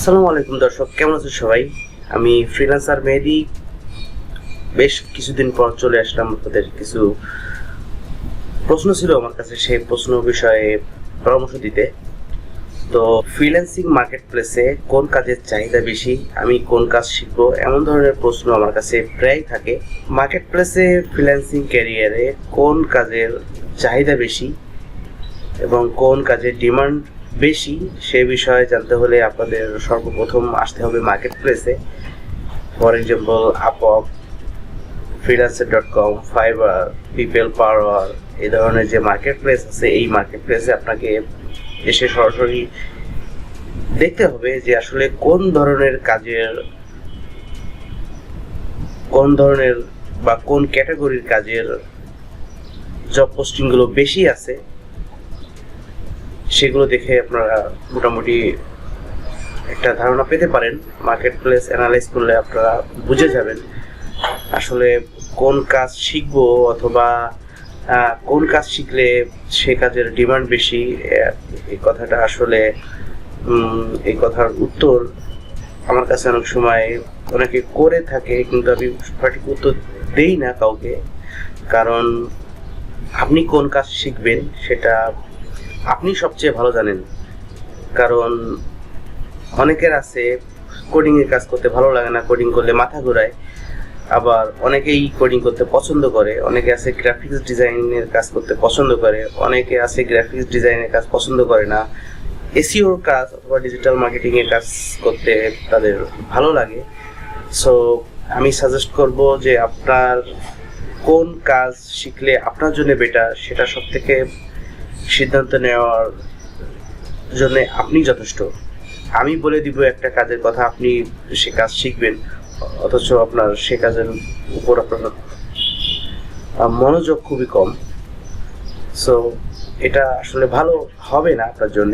আসসালামু আলাইকুম দর্শক, কেমন আছেন সবাই? আমি ফ্রিল্যান্সার মেহেদি বেশ কিছুদিন পর চলে আসলাম। আপনাদের কিছু প্রশ্ন ছিল আমার কাছে, সেই প্রশ্ন বিষয়ে পরামর্শ দিতে। তো ফ্রিল্যান্সিং মার্কেট প্লেসে কোন কাজের চাহিদা বেশি, আমি কোন কাজ শিখবো, এমন ধরনের প্রশ্ন আমার কাছে প্রায় থাকে। মার্কেট প্লেসে ফ্রিল্যান্সিং ক্যারিয়ারে কোন কাজের চাহিদা বেশি এবং কোন কাজের ডিমান্ড বেশি, সে বিষয়ে জানতে হলে আপনাদের সর্বপ্রথম আসতে হবে মার্কেট প্লেসে। For example Upwork, freelancer.com, Fiverr, PeoplePerHour, এই ধরনের যে মার্কেট প্লেস আছে, এই মার্কেট প্লেসে আপনাকে এসে সরাসরি দেখতে হবে যে আসলে কোন ধরনের বা কোন ক্যাটাগরির কাজের জব পোস্টিংগুলো বেশি আছে। সেগুলো দেখে আপনারা মোটামুটি একটা ধারণা পেতে পারেন। মার্কেট প্লেস অ্যানালাইজ করলে আপনারা বুঝে যাবেন আসলে কোন কাজ শিখবো অথবা কোন কাজ শিখলে সে কাজের ডিমান্ড বেশি। এই কথাটা আসলে এই কথার উত্তর আমার কাছে অনেক সময় অনেকে করে থাকে, কিন্তু আমি সঠিক উত্তর দেই না কাউকে। কারণ আপনি কোন কাজ শিখবেন সেটা আপনি সবচেয়ে ভালো জানেন। কারণ অনেকের আছে কোডিং এর কাজ করতে ভালো লাগে না, কোডিং করলে মাথা ঘোরায়। আবার অনেকেই কোডিং করতে পছন্দ করে, অনেকে আছে গ্রাফিক্স ডিজাইনের কাজ করতে পছন্দ করে, অনেকে আছে গ্রাফিক্স ডিজাইনের কাজ পছন্দ করে না। এসইওর কাজ অথবা ডিজিটাল মার্কেটিং এর কাজ করতে তাদের ভালো লাগে। সো আমি সাজেস্ট করব যে আপনার কোন কাজ শিখলে আপনার জন্য বেটার, সেটা সবথেকে সিদ্ধান্ত নেওয়ার জন্য আপনি যথেষ্ট। আমি বলে দিব একটা কাজের কথা, আপনি সে কাজ শিখবেন, অথচ আপনার সে কাজের উপর আপনার মনোযোগ খুবই কম। সো এটা আসলে ভালো হবে না আপনার জন্য।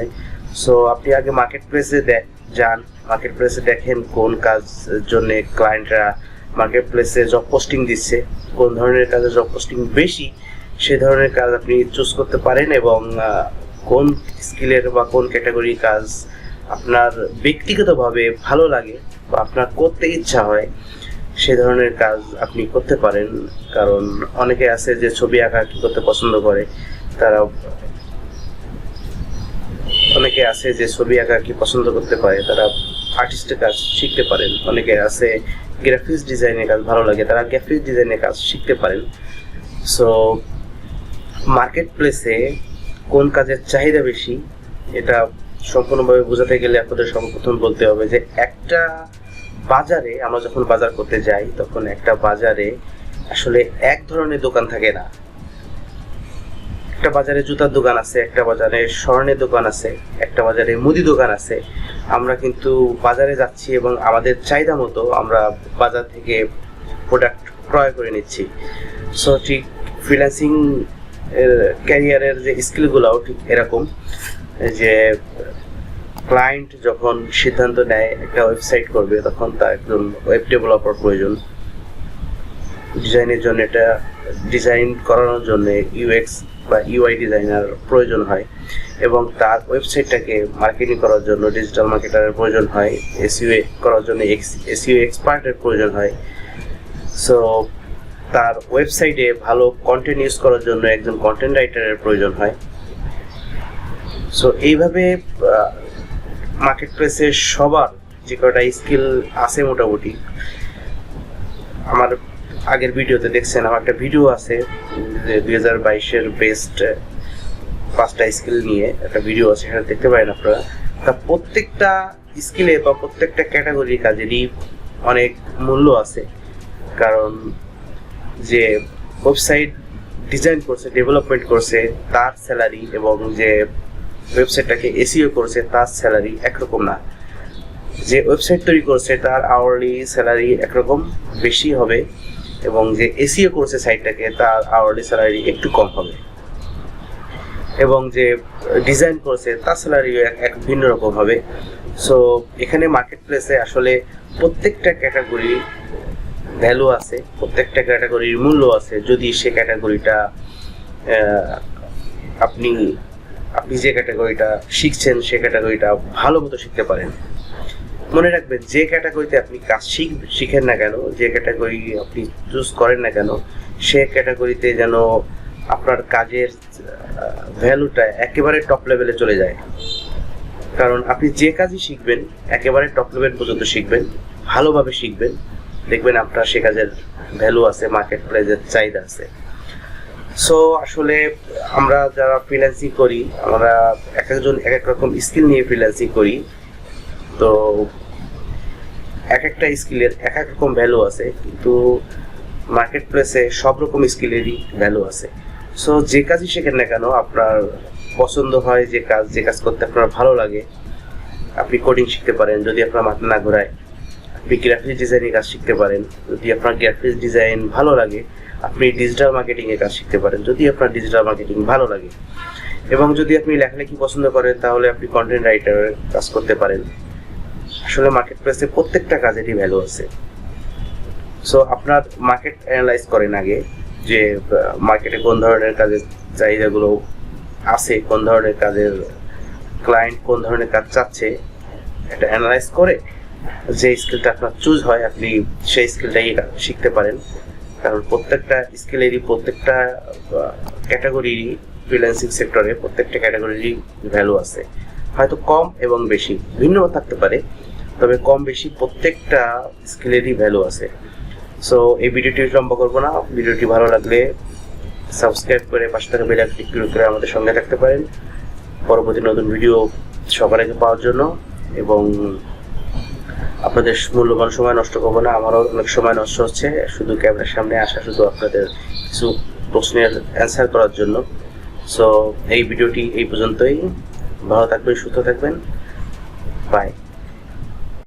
সো আপনি আগে মার্কেট প্লেসে যান, মার্কেট প্লেসে দেখেন কোন কাজের জন্য ক্লায়েন্টরা মার্কেট প্লেসে জব পোস্টিং দিচ্ছে, কোন ধরনের কাজে জব পোস্টিং বেশি, সে ধরনের কাজ আপনি চুজ করতে পারেন। এবং কোন স্কিলের বা কোন ক্যাটাগরির কাজ আপনার ব্যক্তিগতভাবে ভালো লাগে বা আপনার করতে ইচ্ছা হয়, সে ধরনের কাজ আপনি করতে পারেন। কারণ অনেকে আছে যে ছবি আঁকাআঁকি করতে পছন্দ করে, তারা আর্টিস্টের কাজ শিখতে পারেন। অনেকে আছে গ্রাফিক্স ডিজাইনের কাজ ভালো লাগে, তারা গ্রাফিক্স ডিজাইনের কাজ শিখতে পারেন। সো মার্কেট প্লেসে কোন কাজের চাহিদা বেশি, এটা সম্পূর্ণভাবে বোঝাতে গেলে আপনাদের সর্বপ্রথম বলতে হবে যে একটা বাজারে, আমরা যখন বাজার করতে যাই তখন একটা বাজারে আসলে এক ধরনের দোকান থাকে না। একটা বাজারে জুতার দোকান আছে, একটা বাজারে স্বর্ণের দোকান আছে, একটা বাজারে মুদি দোকান আছে। আমরা কিন্তু বাজারে যাচ্ছি এবং আমাদের চাহিদা মতো আমরা বাজার থেকে প্রোডাক্ট ক্রয় করে নিচ্ছি। সো ঠিক ফ্রিল্যান্সিং ক্যারিয়ারের যে স্কিলগুলোও ঠিক এরকম, যে ক্লায়েন্ট যখন সিদ্ধান্ত নেয় একটা ওয়েবসাইট করবে, তখন তার একজন ওয়েব ডেভেলপার প্রয়োজন। ডিজাইনের জন্য, এটা ডিজাইন করানোর জন্য ইউএক্স বা ইউআই ডিজাইনার প্রয়োজন হয়, এবং তার ওয়েবসাইটটাকে মার্কেটিং করার জন্য ডিজিটাল মার্কেটারের প্রয়োজন হয়, এসইও করার জন্য এসইও এক্সপার্টের প্রয়োজন হয়। সো তার ওয়েবসাইটে ভালো কন্টেন্ট ইউজ করার জন্য একজন কন্টেন্ট রাইটারের প্রয়োজন হয়। সো এইভাবে মার্কেট প্লেসে সবার যে কটা স্কিল আছে মোটামুটি, আমার আগের ভিডিওতে দেখছেন, আমার একটা ভিডিও আছে যে 2022-এর বেস্ট 5টা স্কিল নিয়ে একটা ভিডিও আছে, সেটা দেখতে পারেন আপনারা। তা প্রত্যেকটা স্কিলে বা প্রত্যেকটা ক্যাটাগরির কাজেরই অনেক মূল্য আছে। কারণ যে ওয়েবসাইট ডিজাইন করছে, ডেভেলপমেন্ট করছে, তার স্যালারি এবং যে ওয়েবসাইটটাকে এসইও করছে তার স্যালারি একরকম না। যে ওয়েবসাইট তৈরি করছে তার আওয়ারলি স্যালারি একরকম বেশি হবে, এবং যে এসইও করছে সাইটটাকে তার আওয়ারলি স্যালারি একটু কম হবে, এবং যে ডিজাইন করছে তার স্যালারিও এক ভিন্ন রকম হবে। সো এখানে মার্কেট প্লেসে আসলে প্রত্যেকটা ক্যাটাগরি ভ্যালু আছে, প্রত্যেকটা ক্যাটাগরির মূল্য আছে, যদি সে ক্যাটাগরিটা আপনি যে ক্যাটাগরিটা শিখছেন সে ক্যাটাগরিটা ভালো মতো শিখতে পারেন। মনে রাখবেন যে ক্যাটাগরিতে আপনি কাজ শিখেন না কেন, যে ক্যাটাগরি আপনি চুজ করেন না কেন, সে ক্যাটাগরিতে যেন আপনার কাজের ভ্যালুটা একেবারে টপ লেভেলে চলে যায়। কারণ আপনি যে কাজই শিখবেন একেবারে টপ লেভেল পর্যন্ত শিখবেন, ভালোভাবে শিখবেন, দেখবেন আপনার সে কাজের ভ্যালু আছে, মার্কেট প্লেসের চাহিদা আছে। সো আসলে আমরা যারা ফ্রিল্যান্সিং করি, আমরা এক একজন এক এক রকম স্কিল নিয়ে ফ্রিল্যান্সিং করি। তো এক একটা স্কিলের এক এক রকম ভ্যালু আছে, কিন্তু মার্কেট প্লেসে সব রকম স্কিলেরই ভ্যালু আছে। সো যে কাজই শেখেন না কেন, আপনার পছন্দ হয় যে কাজ করতে আপনার ভালো লাগে, আপনি কোডিং শিখতে পারেন যদি আপনার মাথা না ঘোরায়। আপনি গ্রাফিক্স ডিজাইনের কাজ শিখতে পারেন যদি আপনার গ্রাফিক্স ডিজাইন ভালো লাগে। আপনি ডিজিটাল মার্কেটিংয়ের কাজ শিখতে পারেন যদি আপনার ডিজিটাল মার্কেটিং ভালো লাগে। এবং যদি আপনি লেখালেখি পছন্দ করেন তাহলে আপনি কন্টেন্ট রাইটারের কাজ করতে পারেন। আসলে মার্কেট প্লেসে প্রত্যেকটা কাজেরই ভ্যালু আছে। সো আপনার মার্কেট অ্যানালাইজ করেন আগে, যে মার্কেটে কোন ধরনের কাজের চাহিদাগুলো আছে, কোন ধরনের কাজের ক্লায়েন্ট কোন ধরনের কাজ চাচ্ছে, এটা অ্যানালাইজ করে যে স্কিলটা আপনার চুজ হয় আপনি সেই স্কিলটাই শিখতে পারেন। কারণ প্রত্যেকটা স্কিলেরই, প্রত্যেকটা ক্যাটাগরিরই, ফ্রিল্যান্সিং সেক্টরে প্রত্যেকটা ক্যাটাগরিরই ভ্যালু আছে। হয়তো কম এবং বেশি ভিন্ন থাকতে পারে, তবে কম বেশি প্রত্যেকটা স্কিলেরই ভ্যালু আছে। সো এই ভিডিওটি লম্বা করবো না, ভিডিওটি ভালো লাগলে সাবস্ক্রাইব করে পাশে থাকা বেল আইকনটি ক্লিক করে আমাদের সঙ্গে থাকতে পারেন পরবর্তী নতুন ভিডিও সবার আগে পাওয়ার জন্য। এবং আপনাদের মূল্যবান সময় নষ্ট করবো না, আমারও অনেক সময় নষ্ট হচ্ছে শুধু ক্যামেরার সামনে আসা, শুধু আপনাদের কিছু প্রশ্নের অ্যান্সার করার জন্য। সো এই ভিডিওটি এই পর্যন্তই। ভালো থাকবেন, সুস্থ থাকবেন, বাই।